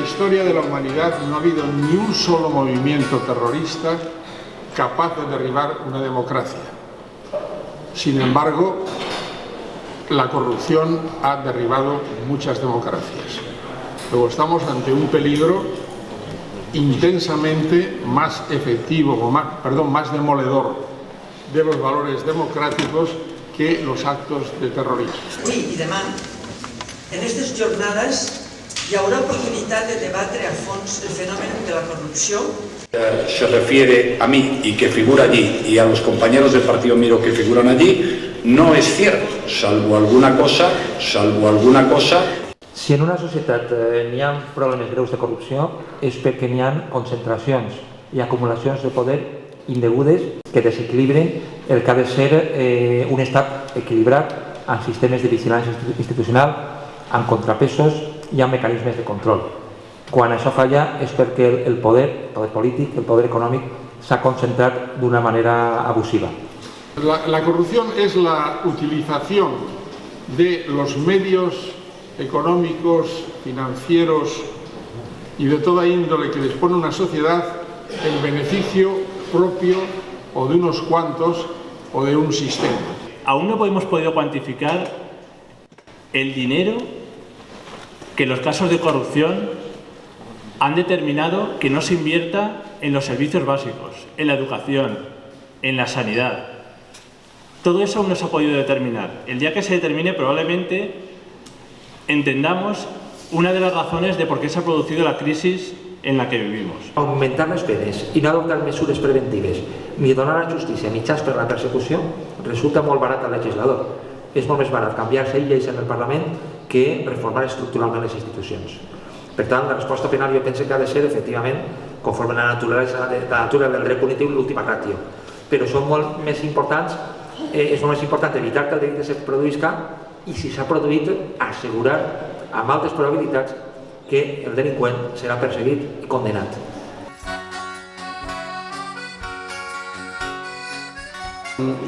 historia de la humanidad no ha habido ni un solo movimiento terrorista capaz de derribar una democracia. Sin embargo, la corrupción ha derribado muchas democracias. Luego estamos ante un peligro intensamente más efectivo, más demoledor de los valores democráticos que los actos de terrorismo. Avui i demà, en aquestes jornades, hi haurà oportunitat de debatre a fons el fenomen de la corrupció. Se refiere a mí y que figura allí y a los compañeros del partido Miro que figuran allí, no es cierto, salvo alguna cosa. Si en una societat n'hi ha problemes greus de corrupció és perquè n'hi ha concentracions i acumulacions de poder indegudes que desequilibren el que ha de ser un estat equilibrat amb sistemes de vigilància institucional, amb contrapesos i amb mecanismes de control. Quan això falla és perquè el poder polític, el poder econòmic s'ha concentrat d'una manera abusiva. La corrupción es la utilización de los medios económicos, financieros y de toda índole que dispone una sociedad en beneficio propio o de unos cuantos o de un sistema. Aún no hemos podido cuantificar el dinero que los casos de corrupción han determinado que no se invierta en los servicios básicos, en la educación, en la sanidad. Todo eso aún no se ha podido determinar. El día que se determine probablemente entendamos una de las razones de por qué se ha producido la crisis en la que vivimos. Augmentar les penes i no adoptar mesures preventives ni donar a la justícia mitjans per la persecució resulta molt barat al legislador. És molt més barat canviar-se lleis en el Parlament que reformar estructuralment les institucions. Per tant, la resposta penal jo penso que ha de ser, efectivament, conforme a la natura del dret punitiu, l'última ràtio. Però són molt més importants, és molt més important evitar que el delicte se produïsca i, si s'ha produït, assegurar amb altes probabilitats que el delinqüent serà perseguit i condenat.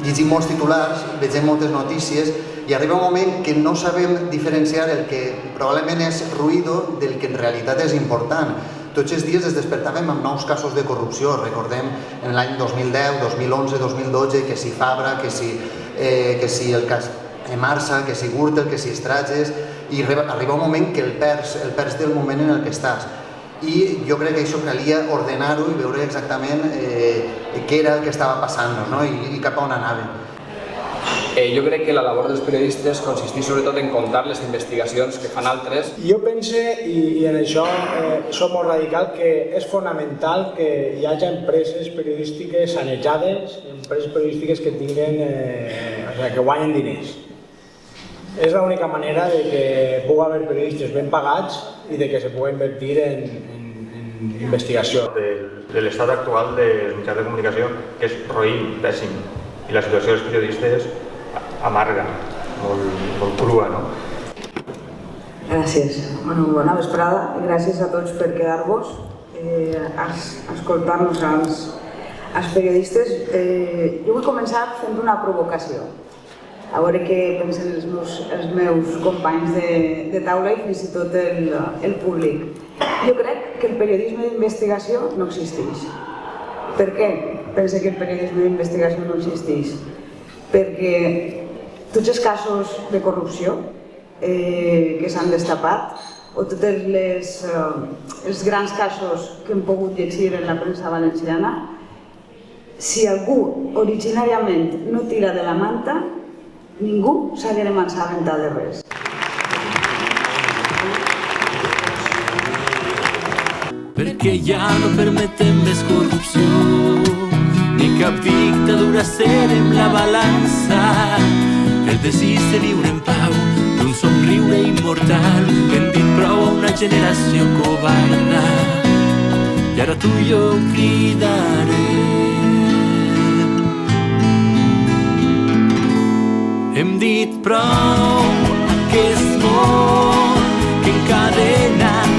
Llegim molts titulars, vegem moltes notícies i arriba un moment que no sabem diferenciar el que probablement és ruïdo del que en realitat és important. Tots els dies ens despertàvem amb nous casos de corrupció. Recordem en l'any 2010, 2011, 2012, que si Fabra, que si el cas Emarsa, que si Gürtel, que si Strages, i arriba un moment que el perds del moment en el que estàs. I jo crec que això calia ordenar-ho i veure exactament què era el que estava passant i cap a on anàvem. Jo crec que la labor dels periodistes consisteix sobretot en contar les investigacions que fan altres. Jo pense, i en això som molt radical, que és fonamental que hi hagi empreses periodístiques sanejades, empreses periodístiques que que guanyen diners. És l'única manera de que pugui haver periodistes ben pagats i de que se pugui invertir en investigació. De l'estat actual dels mitjans de comunicació, que és roïn, pèssim, i la situació dels periodistes amarga, molt crua, no? Gràcies. Bona vesprada i gràcies a tots per quedar-vos a escoltar-nos als periodistes. Jo vull començar fent una provocació. A veure què pensen els meus companys de taula i fins i tot el públic. Jo crec que el periodisme d'investigació no existeix. Per què penso que el periodisme d'investigació no existeix? Perquè tots els casos de corrupció que s'han destapat o tots els grans casos que hem pogut llegir en la premsa valenciana, si algú originàriament no tira de la manta, ningú s'haguera assabentat de res. Perquè ja no permetem més corrupció, ni cap dictadura serem la balança. El desig de viure en pau, d'un somriure immortal, hem dit prou a una generació covarda. I ara tu i jo cridarem. Hem dit prou, que és molt, que encadenen